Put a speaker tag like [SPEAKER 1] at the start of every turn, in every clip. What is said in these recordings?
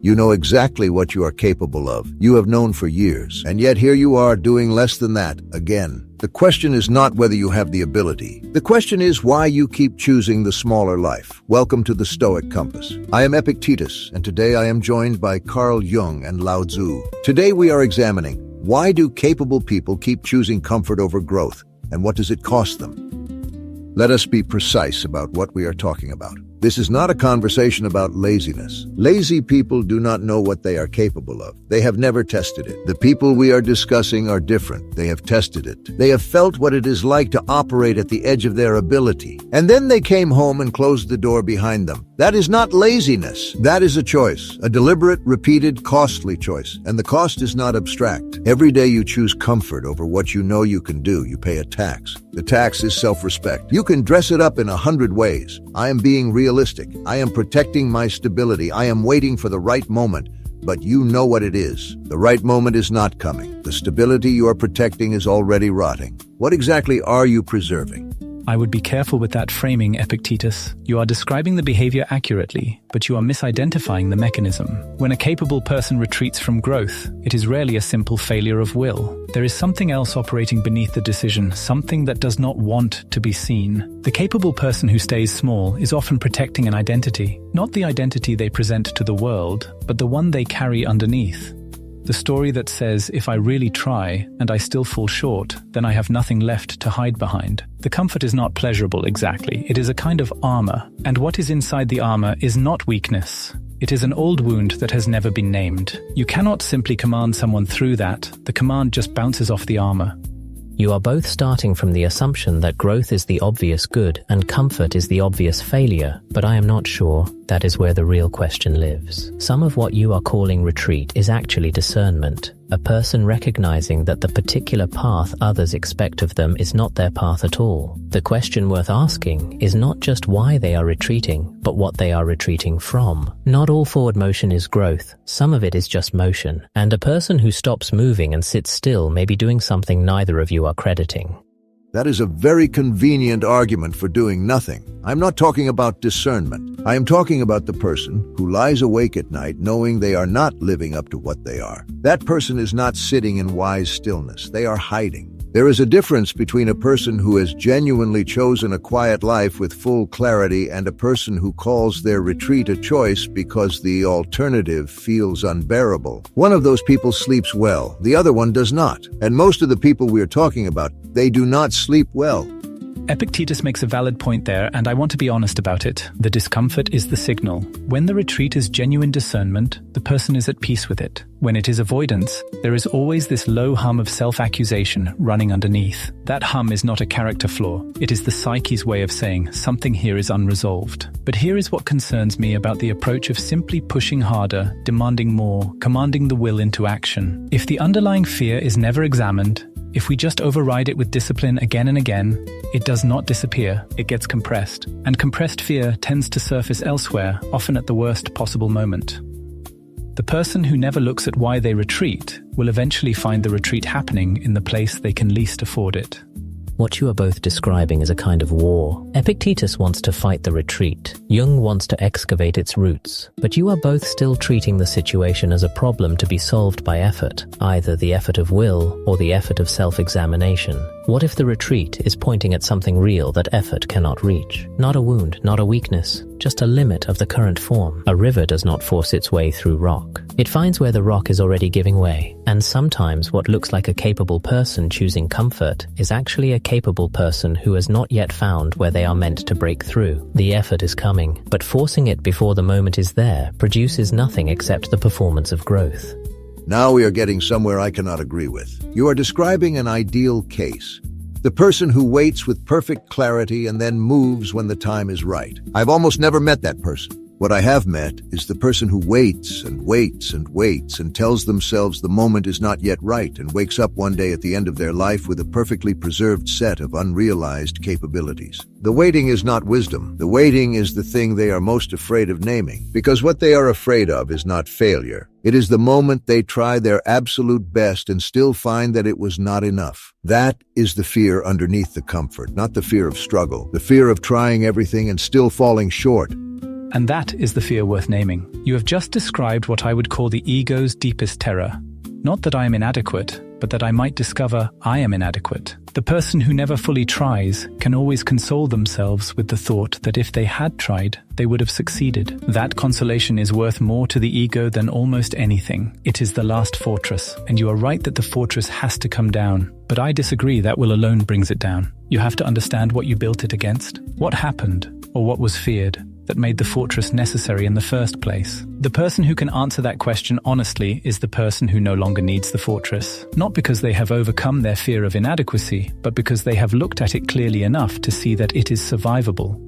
[SPEAKER 1] You know exactly what you are capable of. You have known for years, and yet here you are doing less than that again. The question is not whether you have the ability. The question is why you keep choosing the smaller life. Welcome to the Stoic Compass. I am EPICTETUS, and today I am joined by Carl Jung and Lao Tzu. Today we are examining why do capable people keep choosing comfort over growth, and what does it cost them? Let us be precise about what we are talking about. This is not a conversation about laziness. Lazy people do not know what they are capable of. They have never tested it. The people we are discussing are different. They have tested it. They have felt what it is like to operate at the edge of their ability. And then they came home and closed the door behind them. That is not laziness. That is a choice. A deliberate, repeated, costly choice. And the cost is not abstract. Every day you choose comfort over what you know you can do, you pay a tax. The tax is self-respect. You can dress it up in 100 ways. I am being realistic. I am protecting my stability. I am waiting for the right moment. But you know what it is. The right moment is not coming. The stability you are protecting is already rotting. What exactly are you preserving?
[SPEAKER 2] I would be careful with that framing, Epictetus. You are describing the behavior accurately, but you are misidentifying the mechanism. When a capable person retreats from growth, it is rarely a simple failure of will. There is something else operating beneath the decision, something that does not want to be seen. The capable person who stays small is often protecting an identity, not the identity they present to the world, but the one they carry underneath. The story that says, if I really try and I still fall short, then I have nothing left to hide behind. The comfort is not pleasurable exactly. It is a kind of armor. And what is inside the armor is not weakness. It is an old wound that has never been named. You cannot simply command someone through that. The command just bounces off the armor.
[SPEAKER 3] You are both starting from the assumption that growth is the obvious good and comfort is the obvious failure, but I am not sure that is where the real question lives. Some of what you are calling retreat is actually discernment, a person recognizing that the particular path others expect of them is not their path at all. The question worth asking is not just why they are retreating, but what they are retreating from. Not all forward motion is growth, some of it is just motion, and a person who stops moving and sits still may be doing something neither of you are crediting.
[SPEAKER 1] That is a very convenient argument for doing nothing. I'm not talking about discernment. I am talking about the person who lies awake at night knowing they are not living up to what they are. That person is not sitting in wise stillness. They are hiding. There is a difference between a person who has genuinely chosen a quiet life with full clarity and a person who calls their retreat a choice because the alternative feels unbearable. One of those people sleeps well, the other one does not. And most of the people we are talking about, they do not sleep well.
[SPEAKER 2] Epictetus makes a valid point there, and I want to be honest about it. The discomfort is the signal. When the retreat is genuine discernment, the person is at peace with it. When it is avoidance, there is always this low hum of self-accusation running underneath. That hum is not a character flaw. It is the psyche's way of saying something here is unresolved. But here is what concerns me about the approach of simply pushing harder, demanding more, commanding the will into action. If the underlying fear is never examined, if we just override it with discipline again and again, it does not disappear, it gets compressed. And compressed fear tends to surface elsewhere, often at the worst possible moment. The person who never looks at why they retreat will eventually find the retreat happening in the place they can least afford it.
[SPEAKER 3] What you are both describing is a kind of war. Epictetus wants to fight the retreat. Jung wants to excavate its roots. But you are both still treating the situation as a problem to be solved by effort, either the effort of will or the effort of self-examination. What if the retreat is pointing at something real that effort cannot reach? Not a wound, not a weakness, just a limit of the current form. A river does not force its way through rock. It finds where the rock is already giving way. And sometimes what looks like a capable person choosing comfort is actually a capable person who has not yet found where they are meant to break through. The effort is coming, but forcing it before the moment is there produces nothing except the performance of growth.
[SPEAKER 1] Now we are getting somewhere I cannot agree with. You are describing an ideal case. The person who waits with perfect clarity and then moves when the time is right. I've almost never met that person. What I have met is the person who waits and waits and waits and tells themselves the moment is not yet right and wakes up one day at the end of their life with a perfectly preserved set of unrealized capabilities. The waiting is not wisdom. The waiting is the thing they are most afraid of naming, because what they are afraid of is not failure. It is the moment they try their absolute best and still find that it was not enough. That is the fear underneath the comfort, not the fear of struggle, the fear of trying everything and still falling short.
[SPEAKER 2] And that is the fear worth naming. You have just described what I would call the ego's deepest terror. Not that I am inadequate, but that I might discover I am inadequate. The person who never fully tries can always console themselves with the thought that if they had tried, they would have succeeded. That consolation is worth more to the ego than almost anything. It is the last fortress, and you are right that the fortress has to come down. But I disagree that will alone brings it down. You have to understand what you built it against, what happened, or what was feared, that made the fortress necessary in the first place. The person who can answer that question honestly is the person who no longer needs the fortress. Not because they have overcome their fear of inadequacy, but because they have looked at it clearly enough to see that it is survivable.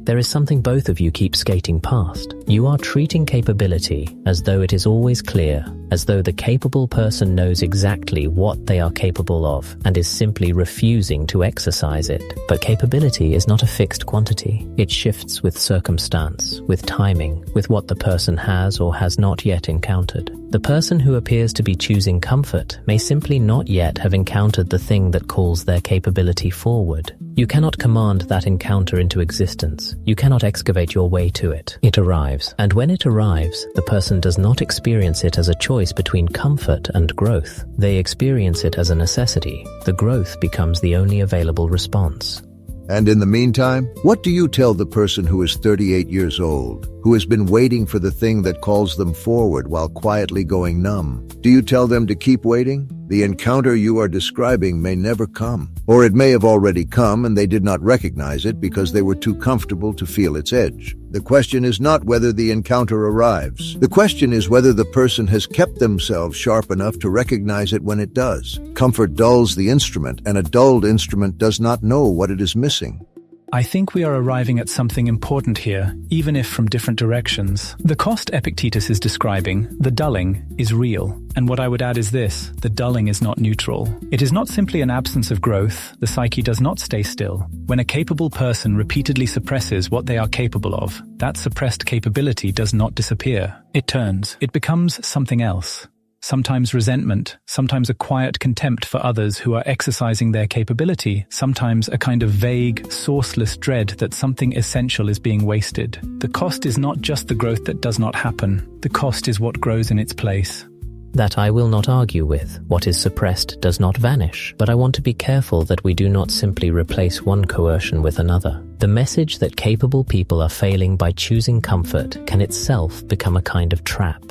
[SPEAKER 3] There is something both of you keep skating past. You are treating capability as though it is always clear, as though the capable person knows exactly what they are capable of and is simply refusing to exercise it. But capability is not a fixed quantity. It shifts with circumstance, with timing, with what the person has or has not yet encountered. The person who appears to be choosing comfort may simply not yet have encountered the thing that calls their capability forward. You cannot command that encounter into existence. You cannot excavate your way to it. It arrives, and when it arrives, the person does not experience it as a choice between comfort and growth. They experience it as a necessity. The growth becomes the only available response.
[SPEAKER 1] And in the meantime, what do you tell the person who is 38 years old, who has been waiting for the thing that calls them forward while quietly going numb? Do you tell them to keep waiting? The encounter you are describing may never come. Or it may have already come and they did not recognize it because they were too comfortable to feel its edge. The question is not whether the encounter arrives. The question is whether the person has kept themselves sharp enough to recognize it when it does. Comfort dulls the instrument, and a dulled instrument does not know what it is missing.
[SPEAKER 2] I think we are arriving at something important here, even if from different directions. The cost EPICTETUS is describing, the dulling, is real. And what I would add is this: the dulling is not neutral. It is not simply an absence of growth. The psyche does not stay still. When a capable person repeatedly suppresses what they are capable of, that suppressed capability does not disappear. It turns. It becomes something else. Sometimes resentment, sometimes a quiet contempt for others who are exercising their capability, sometimes a kind of vague, sourceless dread that something essential is being wasted. The cost is not just the growth that does not happen. The cost is what grows in its place.
[SPEAKER 3] That I will not argue with. What is suppressed does not vanish, but I want to be careful that we do not simply replace one coercion with another. The message that capable people are failing by choosing comfort can itself become a kind of trap.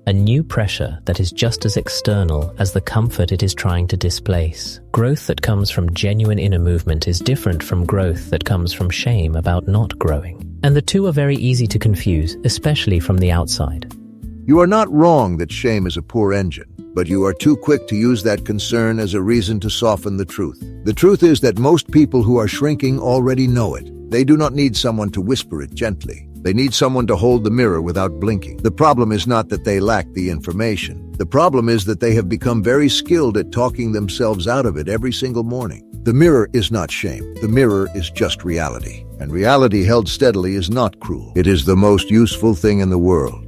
[SPEAKER 3] A new pressure that is just as external as the comfort it is trying to displace. Growth that comes from genuine inner movement is different from growth that comes from shame about not growing. And the two are very easy to confuse, especially from the outside.
[SPEAKER 1] You are not wrong that shame is a poor engine, but you are too quick to use that concern as a reason to soften the truth. The truth is that most people who are shrinking already know it. They do not need someone to whisper it gently. They need someone to hold the mirror without blinking. The problem is not that they lack the information. The problem is that they have become very skilled at talking themselves out of it every single morning. The mirror is not shame. The mirror is just reality. And reality held steadily is not cruel. It is the most useful thing in the world.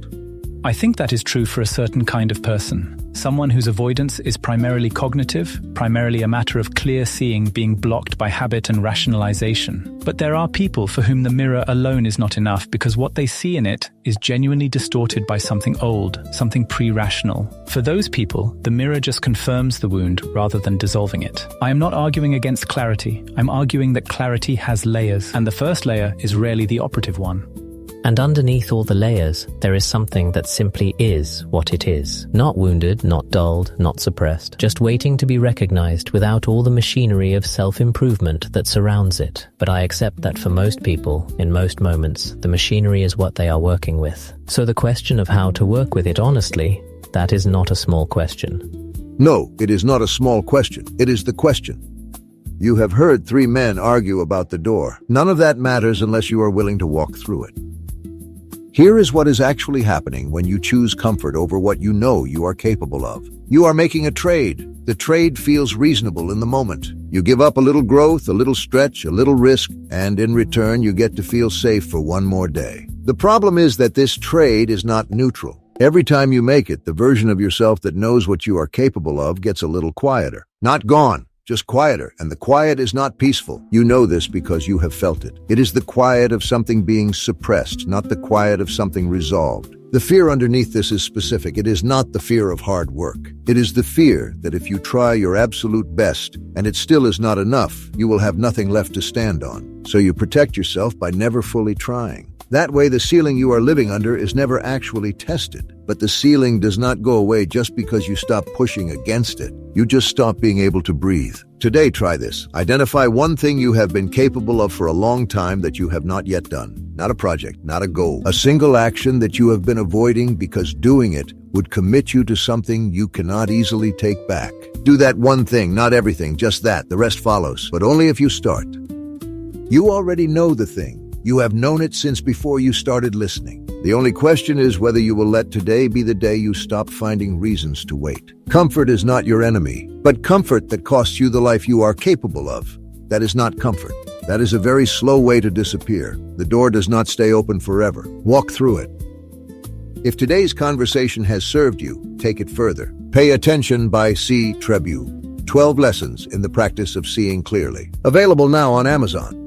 [SPEAKER 2] I think that is true for a certain kind of person. Someone whose avoidance is primarily cognitive, primarily a matter of clear seeing being blocked by habit and rationalization. But there are people for whom the mirror alone is not enough because what they see in it is genuinely distorted by something old, something pre-rational. For those people, the mirror just confirms the wound rather than dissolving it. I am not arguing against clarity. I'm arguing that clarity has layers, and the first layer is rarely the operative one.
[SPEAKER 3] And underneath all the layers, there is something that simply is what it is. Not wounded, not dulled, not suppressed, just waiting to be recognized without all the machinery of self-improvement that surrounds it. But I accept that for most people, in most moments, the machinery is what they are working with. So the question of how to work with it honestly, that is not a small question.
[SPEAKER 1] No, it is not a small question. It is the question. You have heard 3 men argue about the door. None of that matters unless you are willing to walk through it. Here is what is actually happening when you choose comfort over what you know you are capable of. You are making a trade. The trade feels reasonable in the moment. You give up a little growth, a little stretch, a little risk, and in return you get to feel safe for one more day. The problem is that this trade is not neutral. Every time you make it, the version of yourself that knows what you are capable of gets a little quieter. Not gone, just quieter, and the quiet is not peaceful. You know this because you have felt it. It is the quiet of something being suppressed, not the quiet of something resolved. The fear underneath this is specific. It is not the fear of hard work. It is the fear that if you try your absolute best and it still is not enough, you will have nothing left to stand on. So you protect yourself by never fully trying. That way, the ceiling you are living under is never actually tested. But the ceiling does not go away just because you stop pushing against it. You just stop being able to breathe. Today, try this. Identify one thing you have been capable of for a long time that you have not yet done. Not a project, not a goal. A single action that you have been avoiding because doing it would commit you to something you cannot easily take back. Do that one thing, not everything, just that. The rest follows, but only if you start. You already know the thing. You have known it since before you started listening. The only question is whether you will let today be the day you stop finding reasons to wait. Comfort is not your enemy, but comfort that costs you the life you are capable of. That is not comfort. That is a very slow way to disappear. The door does not stay open forever. Walk through it. If today's conversation has served you, take it further. Pay Attention by C. Trebu. 12 Lessons in the Practice of Seeing Clearly. Available now on Amazon.